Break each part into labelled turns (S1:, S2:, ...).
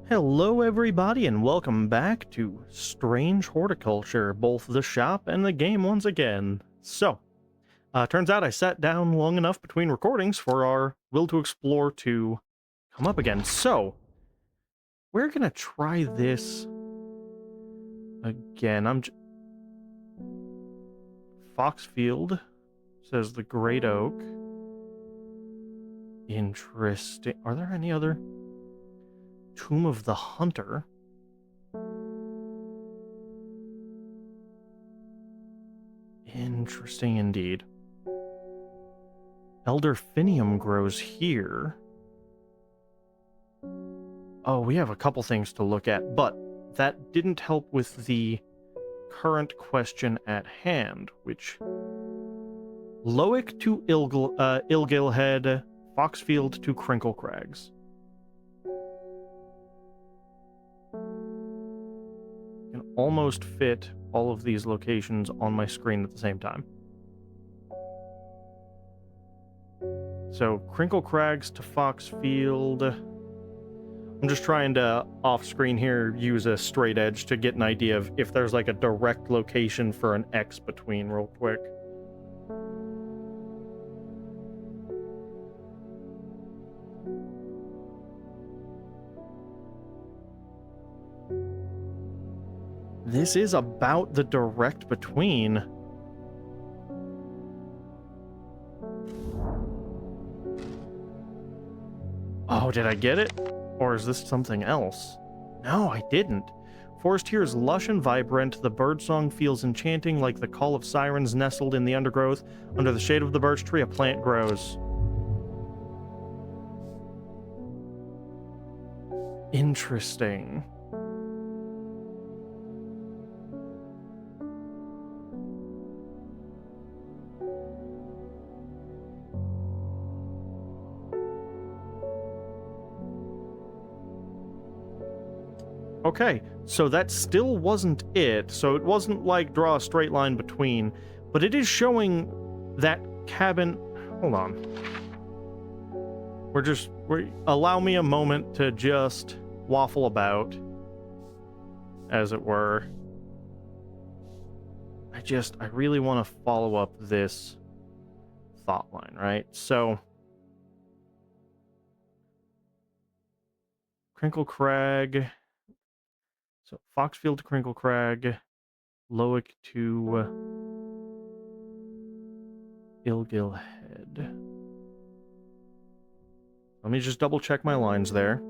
S1: Hello everybody and welcome back to Strange Horticulture, both the shop and the game once again. Turns out I sat down long enough between recordings for our Will to Explore to come up again. So, we're gonna try this again. Foxfield says the Great Oak. Interesting. Are there any other? Tomb of the Hunter. Interesting indeed. Elderphinium grows here. Oh, we have a couple things to look at, but that didn't help with the current question at hand, which... Loic to Ilgilhead, Foxfield to Crinkle Crags. Can almost fit all of these locations on my screen at the same time. So, Crinkle Crags to Foxfield. I'm just trying to, off-screen here, use a straight edge to get an idea of if there's like a direct location for an X between real quick. This is about the direct between. Oh, did I get it? Or is this something else? No, I didn't. Forest here is lush and vibrant. The birdsong feels enchanting, like the call of sirens nestled in the undergrowth. Under the shade of the birch tree, a plant grows. Interesting. Okay, so that still wasn't it. So it wasn't like draw a straight line between, but it is showing that cabin. Hold on. Allow me a moment to just waffle about, as it were. I really want to follow up this thought line, right? So, Crinkle Crag. So, Foxfield to Crinkle Crag, Loic to Ilgilhead. Let me just double check my lines there.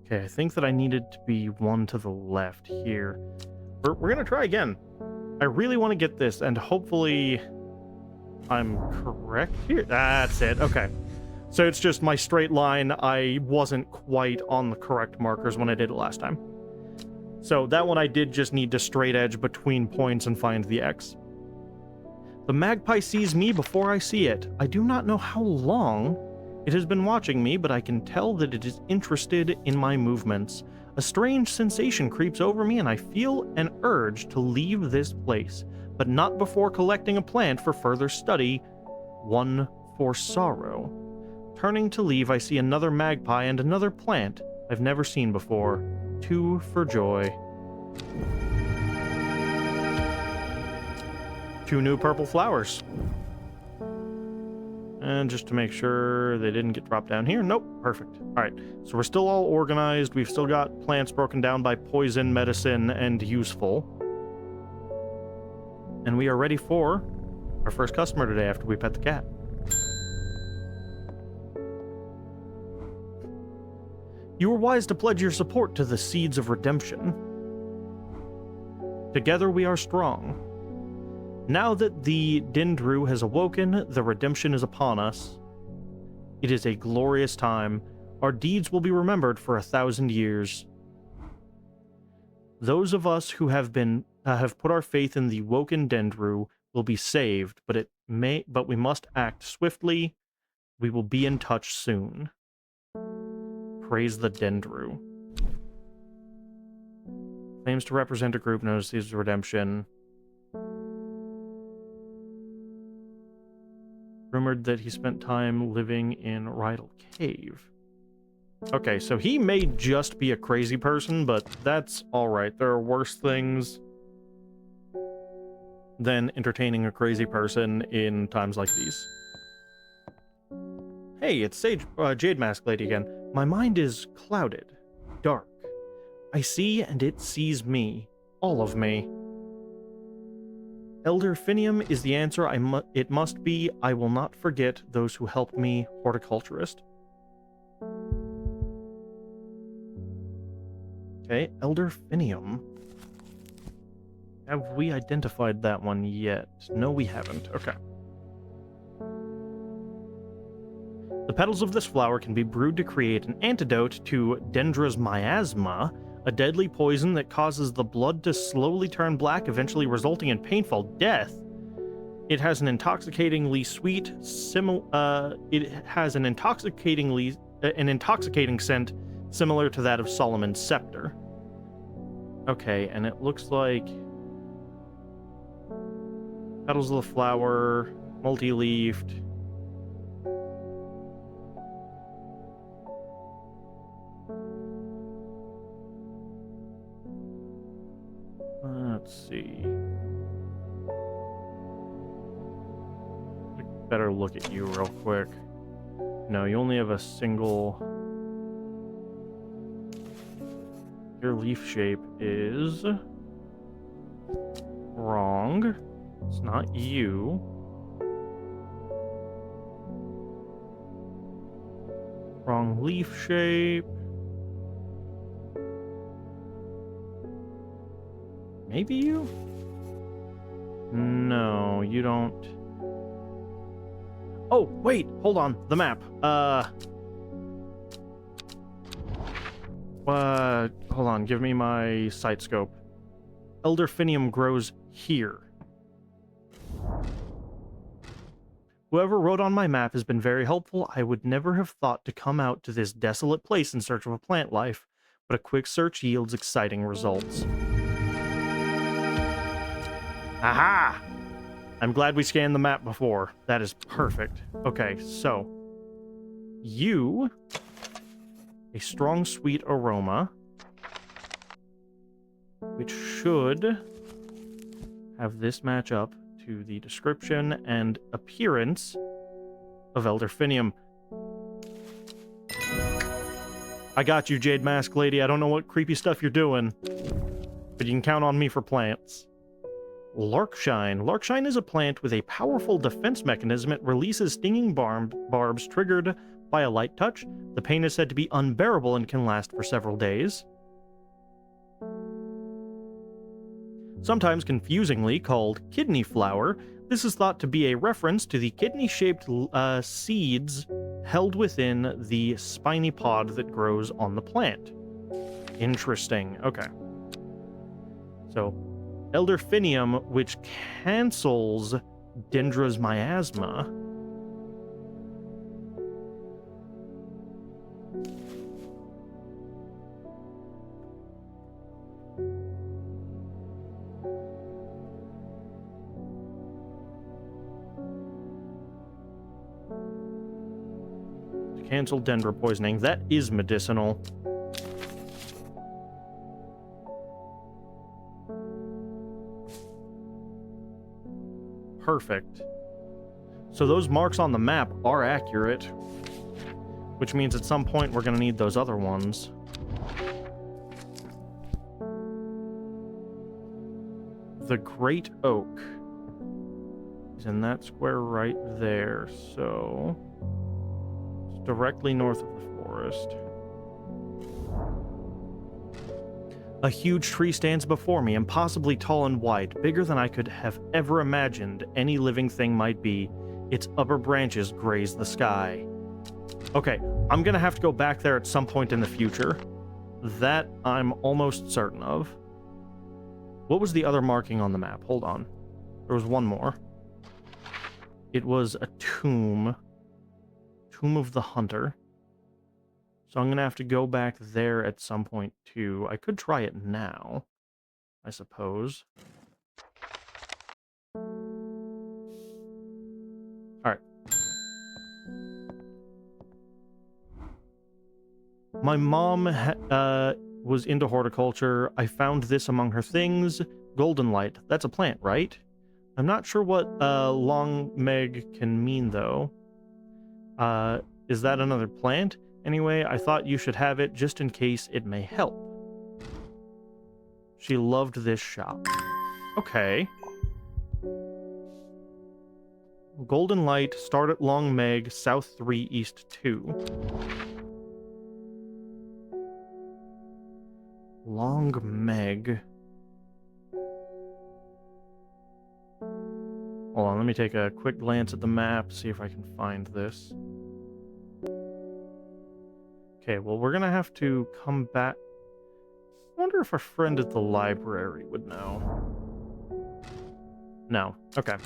S1: Okay, I think that I needed to be one to the left here. We're going to try again. I really want to get this, and hopefully I'm correct here. That's it. Okay. So it's just my straight line. I wasn't quite on the correct markers when I did it last time. So that one I did just need to straight edge between points and find the X. The magpie sees me before I see it. I do not know how long it has been watching me, but I can tell that it is interested in my movements. A strange sensation creeps over me, and I feel an urge to leave this place, but not before collecting a plant for further study, one for sorrow. Turning to leave, I see another magpie and another plant I've never seen before. Two for joy. Two new purple flowers. And just to make sure they didn't get dropped down here. Nope, perfect. All right, so we're still all organized. We've still got plants broken down by poison, medicine, and useful. And we are ready for our first customer today after we pet the cat. You were wise to pledge your support to the Seeds of Redemption. Together we are strong. Now that the Dendru has awoken, the redemption is upon us. It is a glorious time. Our deeds will be remembered for 1,000 years. Those of us who have put our faith in the woken Dendru will be saved, but we must act swiftly. We will be in touch soon. Praise the Dendru. Claims to represent a group known as the Redemption. Rumored that he spent time living in Rydal Cave. Okay, so he may just be a crazy person, but that's alright. There are worse things than entertaining a crazy person in times like these. Hey, it's Jade Mask Lady again. My mind is clouded, dark. I see and it sees me. All of me. Elderphinium is the answer it must be. I will not forget those who helped me, Horticulturist. Okay, Elderphinium. Have we identified that one yet? No, we haven't. Okay. The petals of this flower can be brewed to create an antidote to Dendra's miasma, a deadly poison that causes the blood to slowly turn black, eventually resulting in painful death. It has an intoxicatingly sweet, an intoxicating scent similar to that of Solomon's scepter. Okay, and it looks like petals of the flower, multi-leafed. Let's see. Better look at you real quick. No, you only have a single. Your leaf shape is wrong. It's not you. Wrong leaf shape. Maybe you? No, you don't. Oh, wait, hold on. The map. Hold on, give me my sight scope. Elderphinium grows here. Whoever wrote on my map has been very helpful. I would never have thought to come out to this desolate place in search of a plant life, but a quick search yields exciting results. Aha! I'm glad we scanned the map before. That is perfect. Okay, so you, a strong sweet aroma, which should have this match up to the description and appearance of Elderphinium. I got you, Jade Mask Lady. I don't know what creepy stuff you're doing, but you can count on me for plants. Larkshine. Larkshine is a plant with a powerful defense mechanism. It releases stinging barbs triggered by a light touch. The pain is said to be unbearable and can last for several days. Sometimes confusingly called kidney flower, this is thought to be a reference to the kidney-shaped seeds held within the spiny pod that grows on the plant. Interesting. Okay. So, Elderphinium, which cancels Dendra's miasma. To cancel Dendra poisoning. That is medicinal. Perfect. So those marks on the map are accurate, which means at some point we're going to need those other ones. The Great Oak is in that square right there, so it's directly north of the forest. A huge tree stands before me, impossibly tall and wide, bigger than I could have ever imagined any living thing might be. Its upper branches graze the sky. Okay, I'm gonna have to go back there at some point in the future. That I'm almost certain of. What was the other marking on the map? Hold on. There was one more. It was a tomb. Tomb of the Hunter. So I'm going to have to go back there at some point, too. I could try it now, I suppose. Alright. My mom was into horticulture. I found this among her things. Golden light. That's a plant, right? I'm not sure what long meg can mean, though. Is that another plant? Anyway, I thought you should have it just in case it may help. She loved this shop. Okay. Golden light, start at Long Meg, South 3, East 2. Long Meg. Hold on, let me take a quick glance at the map, see if I can find this. Okay, well, we're gonna have to come back. I wonder if our friend at the library would know. No. Okay.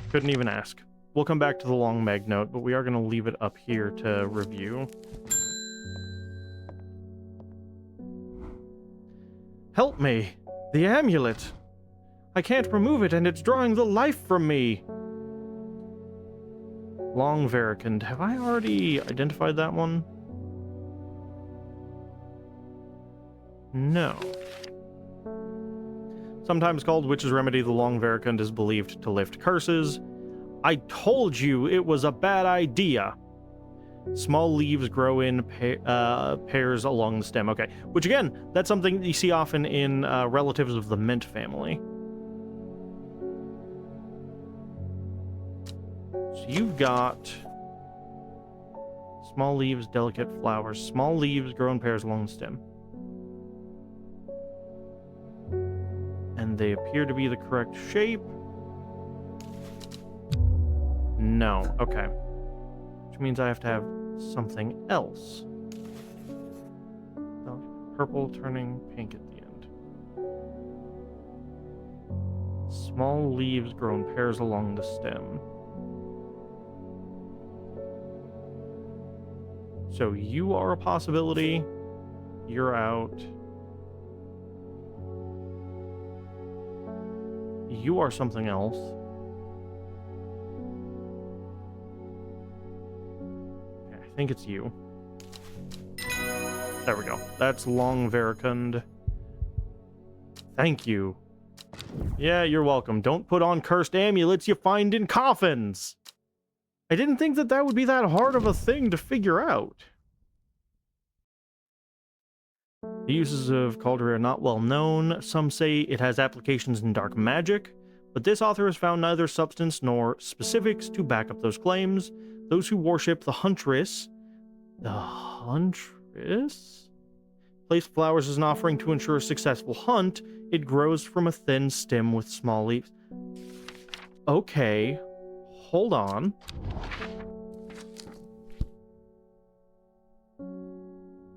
S1: Couldn't even ask. We'll come back to the Long Meg note, but we are gonna leave it up here to review. Help me! The amulet! I can't remove it, and it's drawing the life from me! Long Veracund. Have I already identified that one? No. Sometimes called Witch's Remedy, the Long Veracund is believed to lift curses. I told you it was a bad idea! Small leaves grow in pairs along the stem. Okay, which again, that's something that you see often in relatives of the mint family. So you've got small leaves, delicate flowers. Small leaves grow in pairs along the stem. And they appear to be the correct shape. No, okay. Which means I have to have something else. Purple turning pink at the end. Small leaves grow in pairs along the stem. So you are a possibility. You're out. You are something else. Okay, I think it's you. There we go. That's Long Veracund. Thank you. Yeah, you're welcome. Don't put on cursed amulets you find in coffins. I didn't think that that would be that hard of a thing to figure out. The uses of Cauldron are not well known. Some say it has applications in dark magic, but this author has found neither substance nor specifics to back up those claims. Those who worship the Huntress... The Huntress? Place flowers as an offering to ensure a successful hunt. It grows from a thin stem with small leaves. Okay, hold on.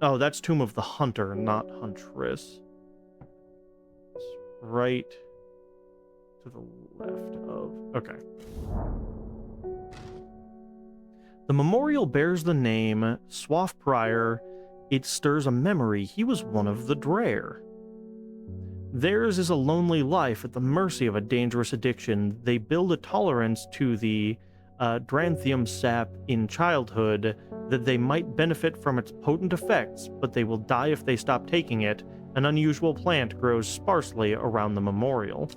S1: Oh, that's Tomb of the Hunter, not Huntress. It's right to the left of... Okay. The memorial bears the name Swaff Prior. It stirs a memory. He was one of the Drare. Theirs is a lonely life at the mercy of a dangerous addiction. They build a tolerance to the Dranthium sap in childhood that they might benefit from its potent effects, but they will die if they stop taking it. An unusual plant grows sparsely around the memorial.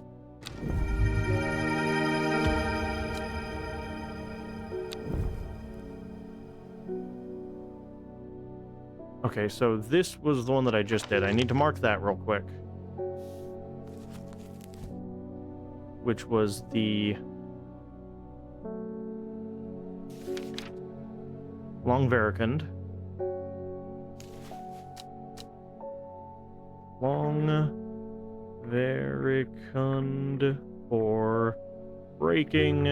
S1: Okay, so this was the one that I just did. I need to mark that real quick. Which was the Long Veracund. Ricund for breaking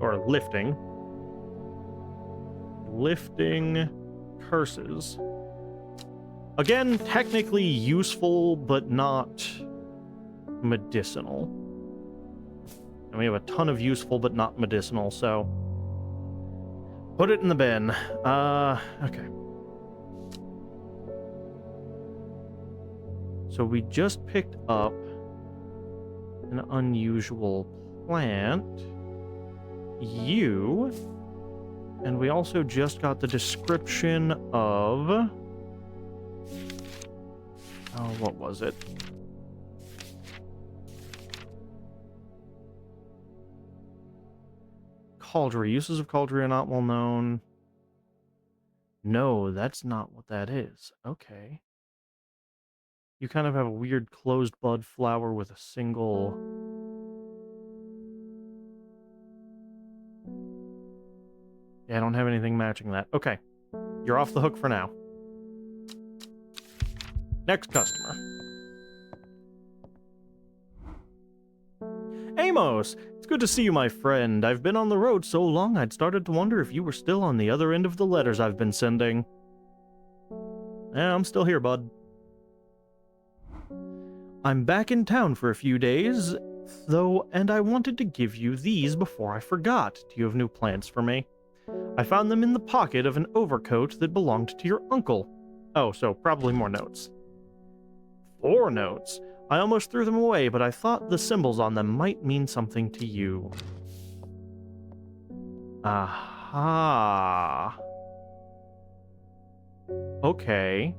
S1: or lifting curses. Again, technically useful, but not medicinal. And we have a ton of useful, but not medicinal, so put it in the bin. Okay. So we just picked up an unusual plant. And we also just got the description of... Oh, what was it? Cauldron. Uses of cauldron are not well known. No, that's not what that is. Okay. You kind of have a weird closed bud flower with a single... Yeah, I don't have anything matching that. Okay. You're off the hook for now. Next customer. Amos! It's good to see you, my friend. I've been on the road so long I'd started to wonder if you were still on the other end of the letters I've been sending. Yeah, I'm still here, bud. I'm back in town for a few days, though, and I wanted to give you these before I forgot. Do you have new plans for me? I found them in the pocket of an overcoat that belonged to your uncle. Oh, so probably more notes. 4 notes. I almost threw them away, but I thought the symbols on them might mean something to you. Aha. Okay.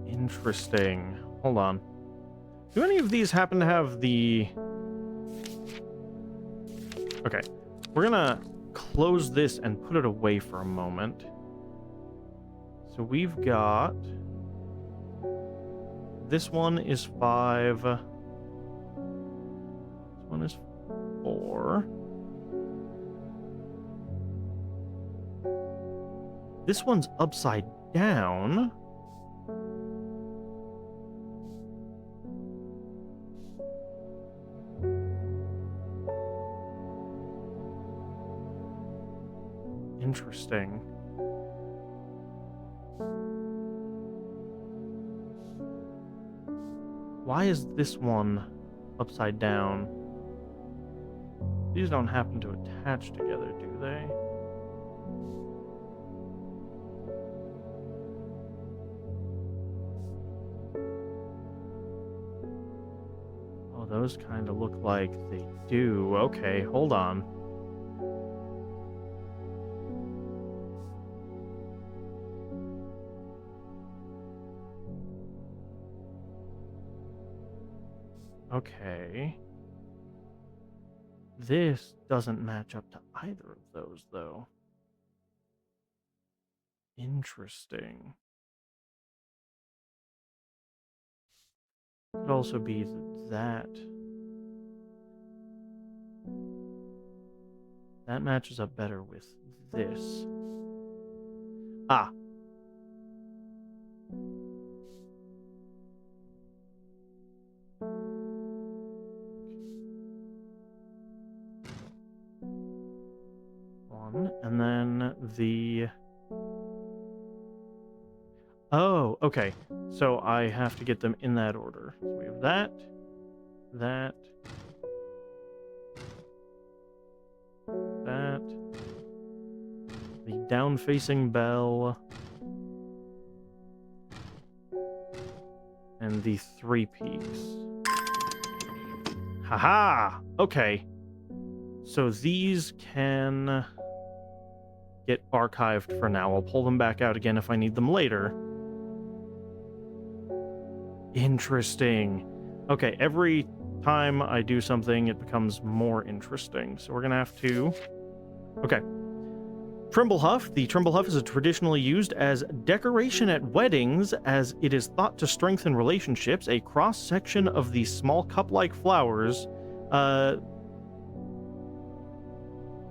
S1: Interesting. Hold on. Do any of these happen to have the... Okay. We're gonna close this and put it away for a moment. So we've got... This one is 5. This one is 4. This one's upside down. Interesting. Why is this one upside down? These don't happen to attach together, do they? Oh, those kind of look like they do. Okay, hold on. Okay. This doesn't match up to either of those, though. Interesting. Could also be that. That matches up better with this. Ah. And then the... Oh, okay. So I have to get them in that order. So we have that, that, that, the down-facing bell, and the 3 peaks. Haha! Okay. So these can get archived for now. I'll pull them back out again if I need them later. Interesting. Okay, every time I do something, it becomes more interesting. So we're gonna have to... Okay. Trimblehuff. The Trimblehuff is traditionally used as decoration at weddings, as it is thought to strengthen relationships. A cross-section of these small cup-like flowers,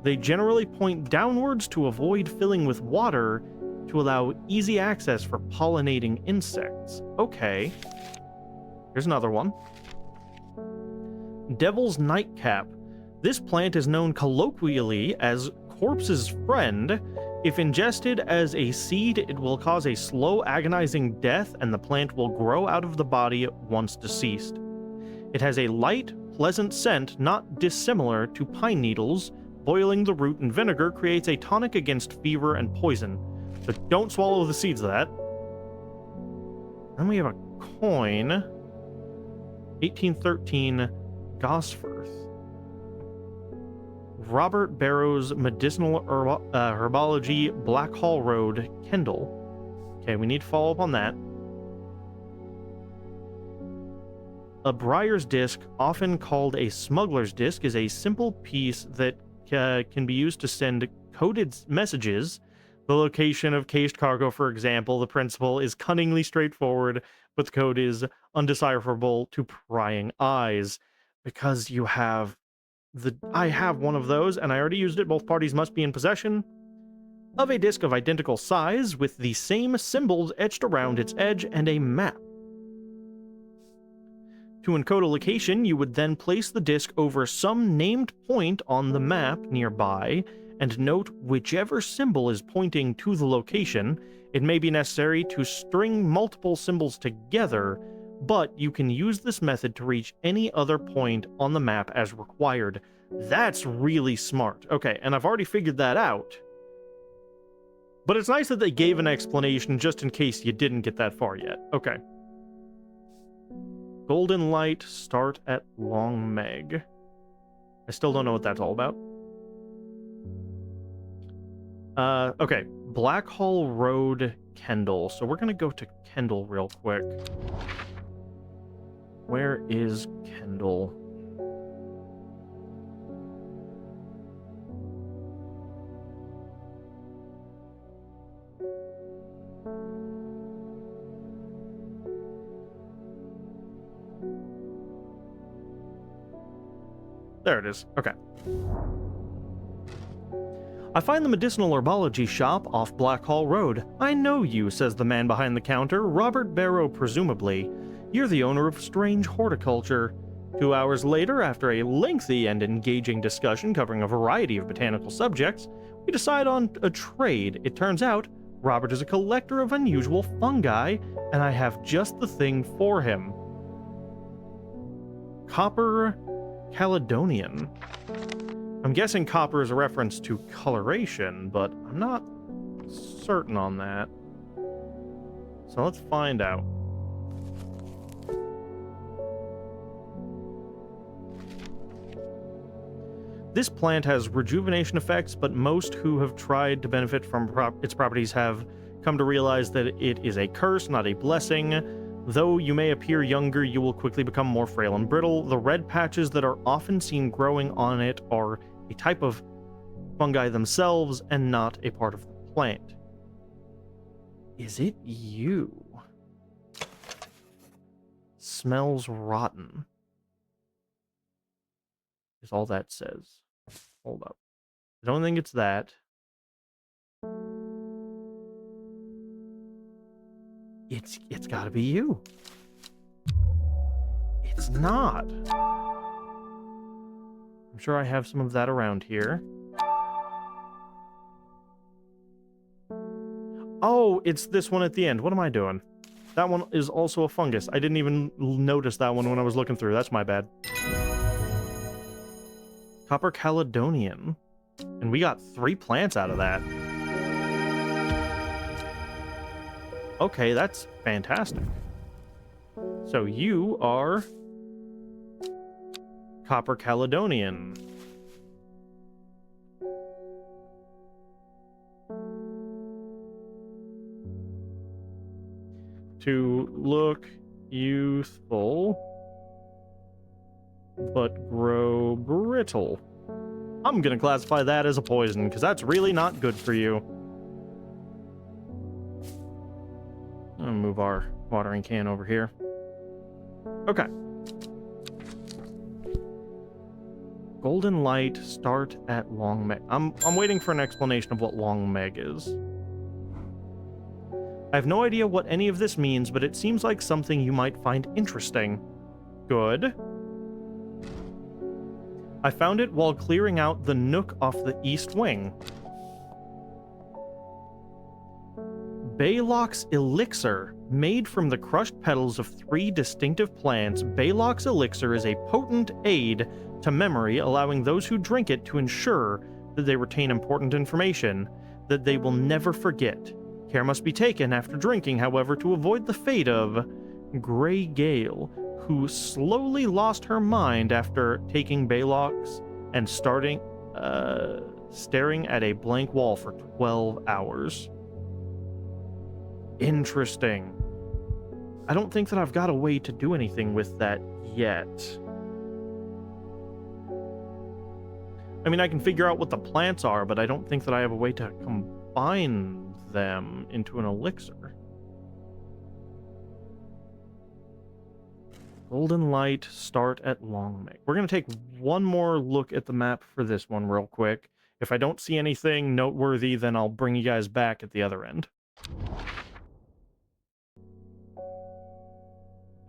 S1: they generally point downwards to avoid filling with water. to allow easy access for pollinating insects. Okay. Here's another one. Devil's Nightcap. This plant is known colloquially as corpse's friend. If ingested as a seed, it will cause a slow, agonizing death, and the plant will grow out of the body once deceased. It has a light, pleasant scent not dissimilar to pine needles. Boiling the root in vinegar creates a tonic against fever and poison, so don't swallow the seeds of that. Then we have a coin. 1813 Gosforth. Robert Barrow's Medicinal Herbology, Blackhall Road, Kendall. Okay, we need to follow up on that. A Briar's Disc, often called a smuggler's disc, is a simple piece that can be used to send coded messages. The location of caged cargo, for example, the principle is cunningly straightforward, but the code is undecipherable to prying eyes. Because you have I have one of those, and I already used it. Both parties must be in possession of a disc of identical size with the same symbols etched around its edge and a map. To encode a location, you would then place the disc over some named point on the map nearby and note whichever symbol is pointing to the location. It may be necessary to string multiple symbols together, but you can use this method to reach any other point on the map as required. That's really smart. Okay, and I've already figured that out. But it's nice that they gave an explanation just in case you didn't get that far yet. Okay. Golden Light, start at Long Meg. I still don't know what that's all about. Okay. Blackhall Road, Kendall. So we're gonna go to Kendall real quick. Where is Kendall? There it is. Okay. I find the medicinal herbology shop off Blackhall Road. I know you, says the man behind the counter, Robert Barrow presumably. You're the owner of Strange Horticulture. 2 hours later, after a lengthy and engaging discussion covering a variety of botanical subjects, we decide on a trade. It turns out, Robert is a collector of unusual fungi, and I have just the thing for him. Copper Caledonian. I'm guessing copper is a reference to coloration, but I'm not certain on that. So let's find out. This plant has rejuvenation effects, but most who have tried to benefit from its properties have come to realize that it is a curse, not a blessing. Though you may appear younger, you will quickly become more frail and brittle. The red patches that are often seen growing on it are a type of fungi themselves and not a part of the plant. Is it you? Smells rotten. Is all that says. Hold up. I don't think it's that. It's gotta be you. It's not. I'm sure I have some of that around here. Oh, it's this one at the end. What am I doing? That one is also a fungus. I didn't even notice that one when I was looking through. That's my bad. Copper Caledonian. And we got 3 plants out of that. Okay, that's fantastic. So you are Copper Caledonian. To look youthful, but grow brittle. I'm gonna classify that as a poison, because that's really not good for you. I'm gonna move our watering can over here. Okay. Golden Light, start at Long Meg. I'm waiting for an explanation of what Long Meg is. I have no idea what any of this means, but it seems like something you might find interesting. Good. I found it while clearing out the nook off the east wing. Baylock's Elixir. Made from the crushed petals of 3 distinctive plants, Baylock's Elixir is a potent aid to memory, allowing those who drink it to ensure that they retain important information that they will never forget. Care must be taken after drinking, however, to avoid the fate of Grey Gale, who slowly lost her mind after taking Baylock's and staring at a blank wall for 12 hours. Interesting. I don't think that I've got a way to do anything with that yet. I mean, I can figure out what the plants are, but I don't think that I have a way to combine them into an elixir. Golden Light, start at Longmeg. We're going to take one more look at the map for this one real quick. If I don't see anything noteworthy, then I'll bring you guys back at the other end.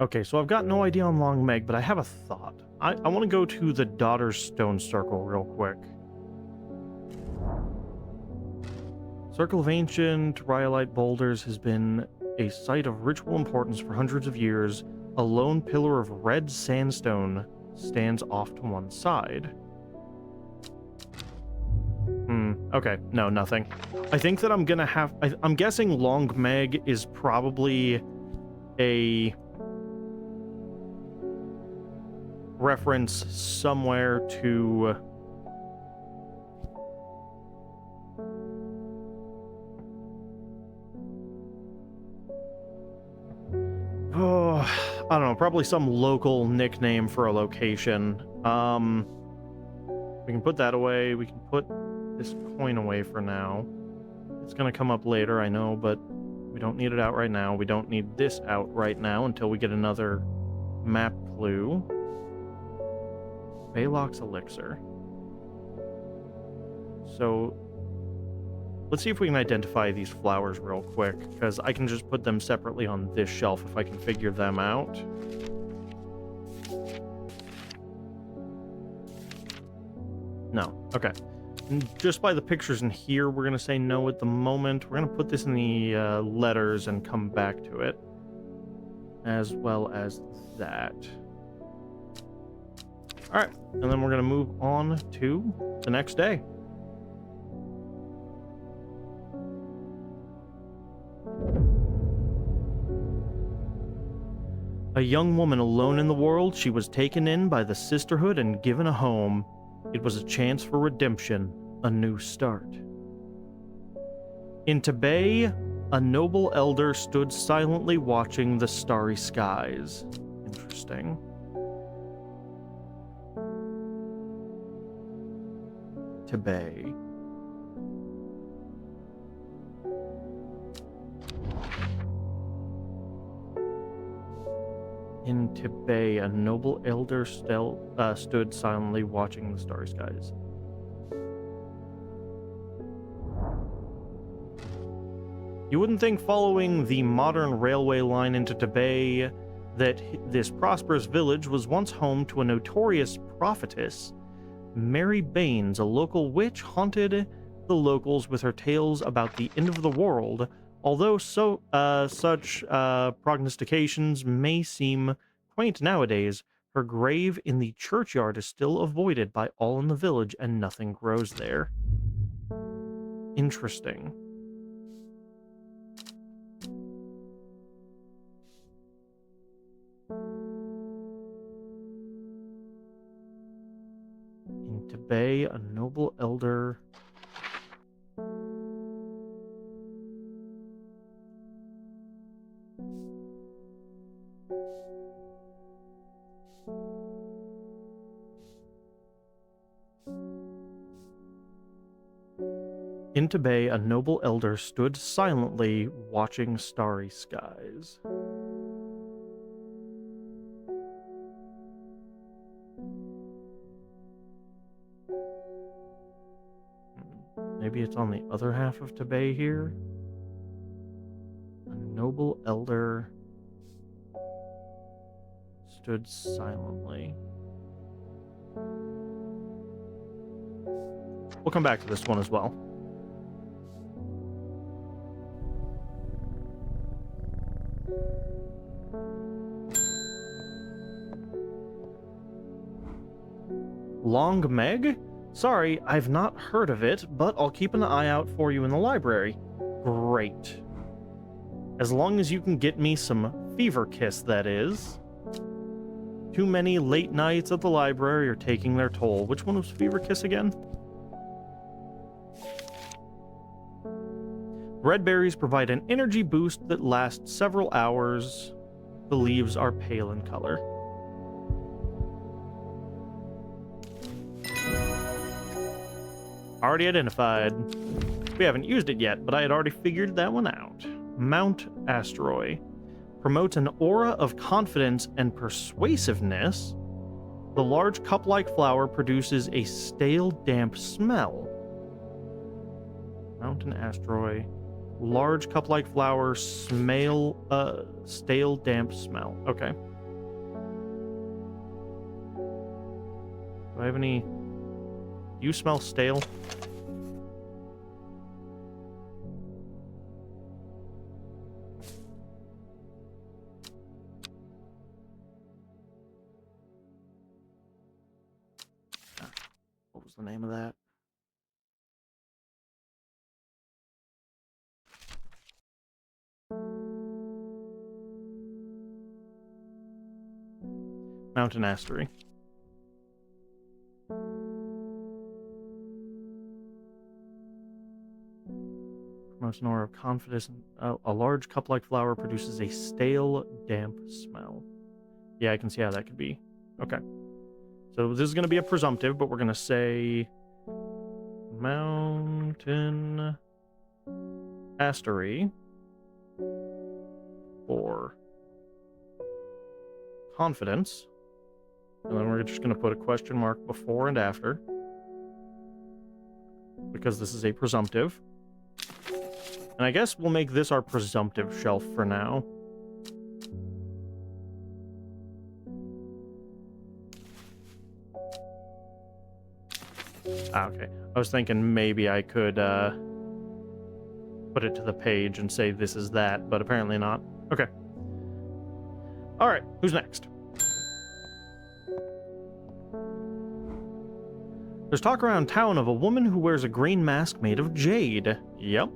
S1: Okay, so I've got no idea on Longmeg, but I have a thought. I want to go to the Daughter's Stone Circle real quick. Circle of Ancient Rhyolite Boulders has been a site of ritual importance for hundreds of years. A lone pillar of red sandstone stands off to one side. Okay, no, nothing. I think that I'm gonna have... I'm guessing Longmeg is probably a reference somewhere to... Oh, I don't know, probably some local nickname for a location. We can put that away. We can put this coin away for now. It's gonna come up later, I know, but we don't need it out right now. We don't need this out right now until we get another map clue. Baylock's Elixir. So, let's see if we can identify these flowers real quick, because I can just put them separately on this shelf if I can figure them out. No. Okay. And just by the pictures in here, we're going to say no at the moment. We're going to put this in the letters and come back to it, as well as that. All right. And then we're going to move on to the next day. A young woman alone in the world, she was taken in by the sisterhood and given a home. It was a chance for redemption, a new start. In Tibet, a noble elder stood silently watching the starry skies. Interesting. Tibet. In Tibet, a noble elder stood silently watching the starry skies. You wouldn't think, following the modern railway line into Tibet, that this prosperous village was once home to a notorious prophetess. Mary Baines, a local witch, haunted the locals with her tales about the end of the world. Although such prognostications may seem quaint nowadays, her grave in the churchyard is still avoided by all in the village, and nothing grows there. Interesting. In Tibet, a noble elder... In Tibet, a noble elder stood silently watching starry skies. Maybe it's on the other half of Tibet here? A noble elder stood silently. We'll come back to this one as well. Long Meg? Sorry, I've not heard of it, but I'll keep an eye out for you in the library. Great. As long as you can get me some Fever Kiss, that is. Too many late nights at the library are taking their toll. Which one was Fever Kiss again? Red berries provide an energy boost that lasts several hours. The leaves are pale in color. Already identified. We haven't used it yet, but I had already figured that one out. Mount Asteroid. Promotes an aura of confidence and persuasiveness. The large cup-like flower produces a stale, damp smell. Mountain Asteroid. Large cup-like flower, stale, damp smell. Okay. Do I have any... Do you smell stale? What was the name of that? Mountain Asteroid. Promotes an aura of confidence. A large cup-like flower produces a stale, damp smell. Yeah, I can see how that could be. Okay. So this is going to be a presumptive, but we're going to say Mountain Asteroid for confidence. And then we're just going to put a question mark before and after, because this is a presumptive. And I guess we'll make this our presumptive shelf for now. Okay. I was thinking maybe I could put it to the page and say this is that, but apparently not. Okay. All right, who's next? There's talk around town of a woman who wears a green mask made of jade. Yep.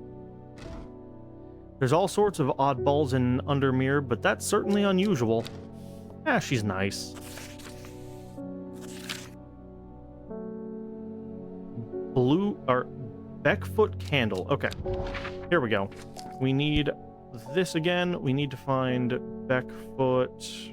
S1: There's all sorts of oddballs in Undermere, but that's certainly unusual. Ah, she's nice. Beckfoot candle. Okay, here we go. We need this again. We need to find Beckfoot.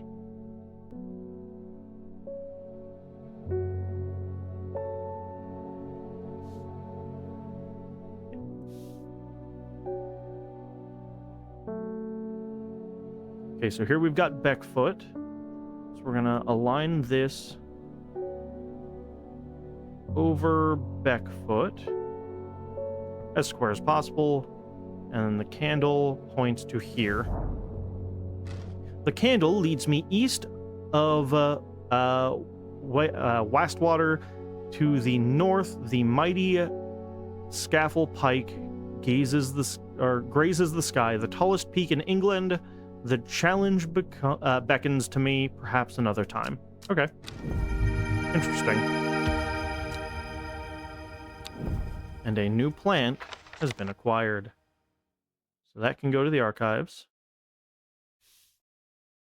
S1: Okay, so here we've got Beckfoot. So we're gonna align this over Beckfoot as square as possible, and the candle points to here. The candle leads me east of Wastwater. To the north, the mighty Scaffold Pike grazes the sky, the tallest peak in England. The challenge beckons to me, perhaps another time. Okay. Interesting. And a new plant has been acquired. So that can go to the archives.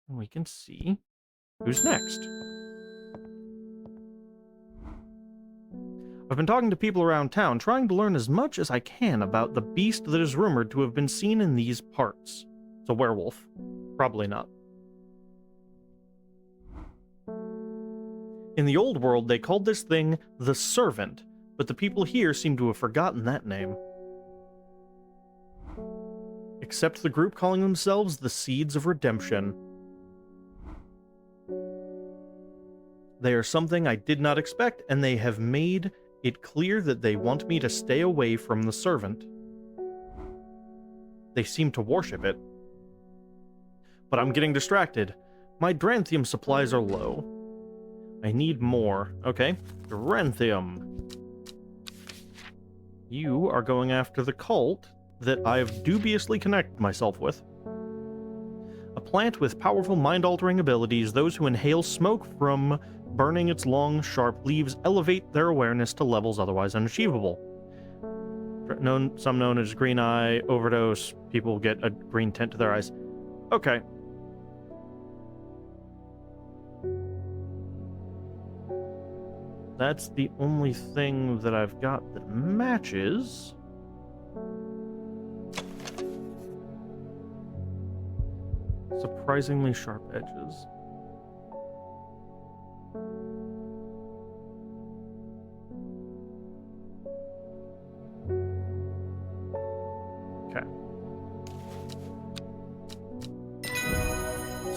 S1: And we can see who's next. I've been talking to people around town, trying to learn as much as I can about the beast that is rumored to have been seen in these parts. It's a werewolf. Probably not. In the old world, they called this thing the Servant, but the people here seem to have forgotten that name. Except the group calling themselves the Seeds of Redemption. They are something I did not expect, and they have made it clear that they want me to stay away from the Servant. They seem to worship it. But I'm getting distracted. My Dranthium supplies are low. I need more. Okay. Dranthium. You are going after the cult that I've dubiously connected myself with. A plant with powerful mind-altering abilities, those who inhale smoke from burning its long, sharp leaves elevate their awareness to levels otherwise unachievable. Some known as green eye overdose, people get a green tint to their eyes. Okay. That's the only thing that I've got that matches. Surprisingly sharp edges. Okay.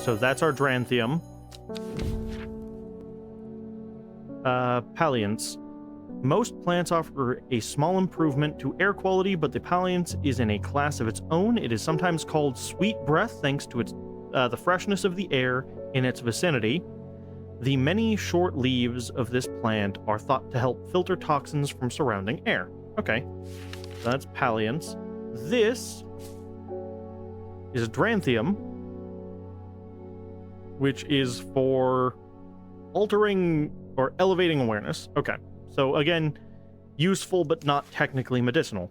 S1: So that's our Dranthium. Palliance. Most plants offer a small improvement to air quality, but the Palliance is in a class of its own. It is sometimes called sweet breath thanks to its the freshness of the air in its vicinity. The many short leaves of this plant are thought to help filter toxins from surrounding air. Okay, so that's Palliance. This is Dranthium, which is for altering or elevating awareness. Okay, so again, useful but not technically medicinal.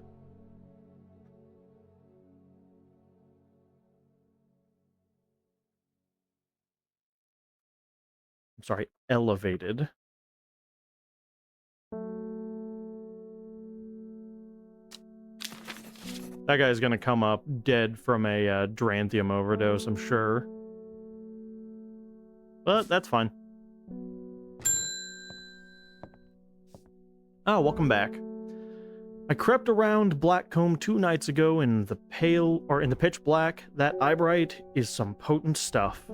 S1: I'm sorry, elevated. That guy's gonna come up dead from a Dranthium overdose, I'm sure. But that's fine. Oh, welcome back. I crept around Blackcomb 2 nights ago in the pitch black. That eyebright is some potent stuff.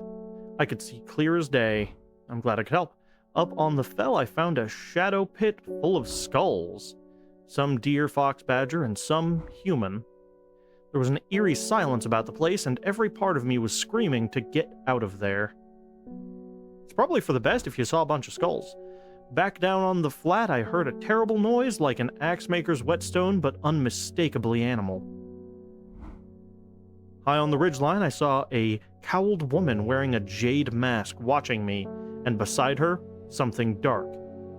S1: I could see clear as day. I'm glad I could help. Up on the fell, I found a shadow pit full of skulls. Some deer, fox, badger, and some human. There was an eerie silence about the place, and every part of me was screaming to get out of there. It's probably for the best if you saw a bunch of skulls. Back down on the flat, I heard a terrible noise like an axe maker's whetstone, but unmistakably animal. High on the ridgeline, I saw a cowled woman wearing a jade mask watching me, and beside her, something dark,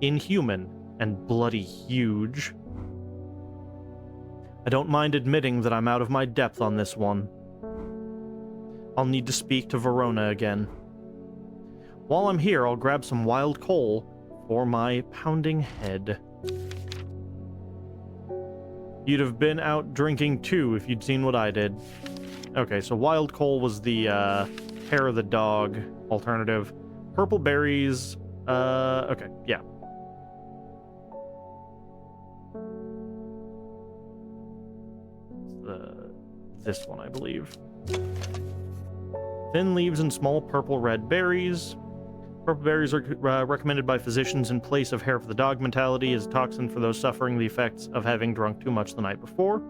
S1: inhuman, and bloody huge. I don't mind admitting that I'm out of my depth on this one. I'll need to speak to Verona again. While I'm here, I'll grab some wild coal for my pounding head. You'd have been out drinking too if you'd seen what I did. Okay, so wild coal was the hair of the dog alternative. Purple berries, okay, yeah. This one, I believe. Thin leaves and small purple-red berries. Purple berries are recommended by physicians in place of hair for the dog mentality as a toxin for those suffering the effects of having drunk too much the night before.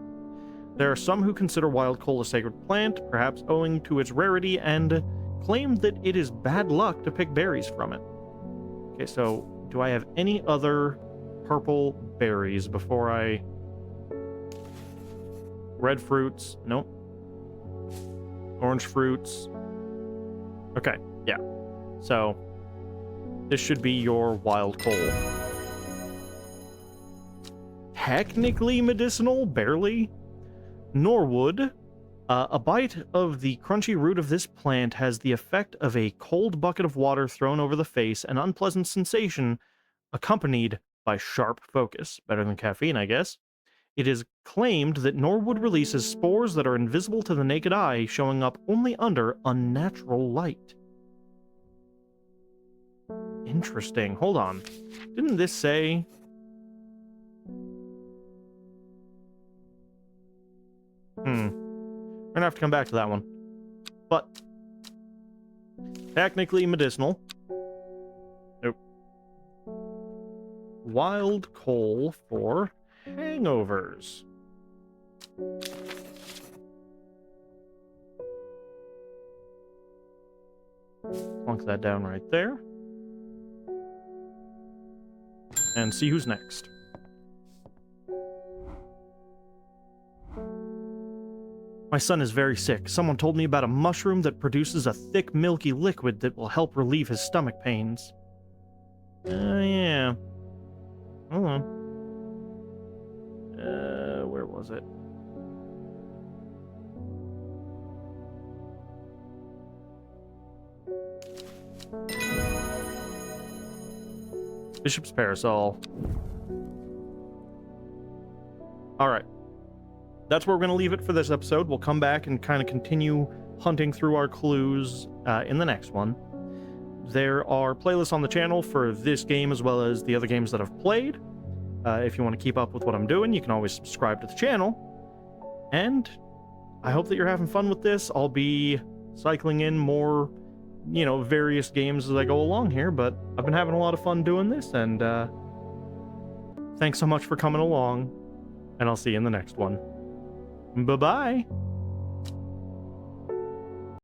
S1: There are some who consider wild coal a sacred plant, perhaps owing to its rarity, and claim that it is bad luck to pick berries from it. Okay, so do I have any other purple berries before I... Red fruits, nope. Orange fruits. Okay, yeah. So, this should be your wild coal. Technically medicinal, barely. Norwood. A bite of the crunchy root of this plant has the effect of a cold bucket of water thrown over the face, an unpleasant sensation accompanied by sharp focus. Better than caffeine, I guess. It is claimed that Norwood releases spores that are invisible to the naked eye, showing up only under unnatural light. Interesting. Hold on. Didn't this say... We're gonna have to come back to that one. But... technically medicinal. Nope. Wild coal for... hangovers. Plunk that down right there. And see who's next. My son is very sick. Someone told me about a mushroom that produces a thick, milky liquid that will help relieve his stomach pains. Yeah. Hold on. Where was it? Bishop's Parasol. Alright. That's where we're going to leave it for this episode. We'll come back and kind of continue hunting through our clues in the next one. There are playlists on the channel for this game as well as the other games that I've played. If you want to keep up with what I'm doing, you can always subscribe to the channel. And I hope that you're having fun with this. I'll be cycling in more, various games as I go along here, but I've been having a lot of fun doing this, and thanks so much for coming along, and I'll see you in the next one. Bye-bye!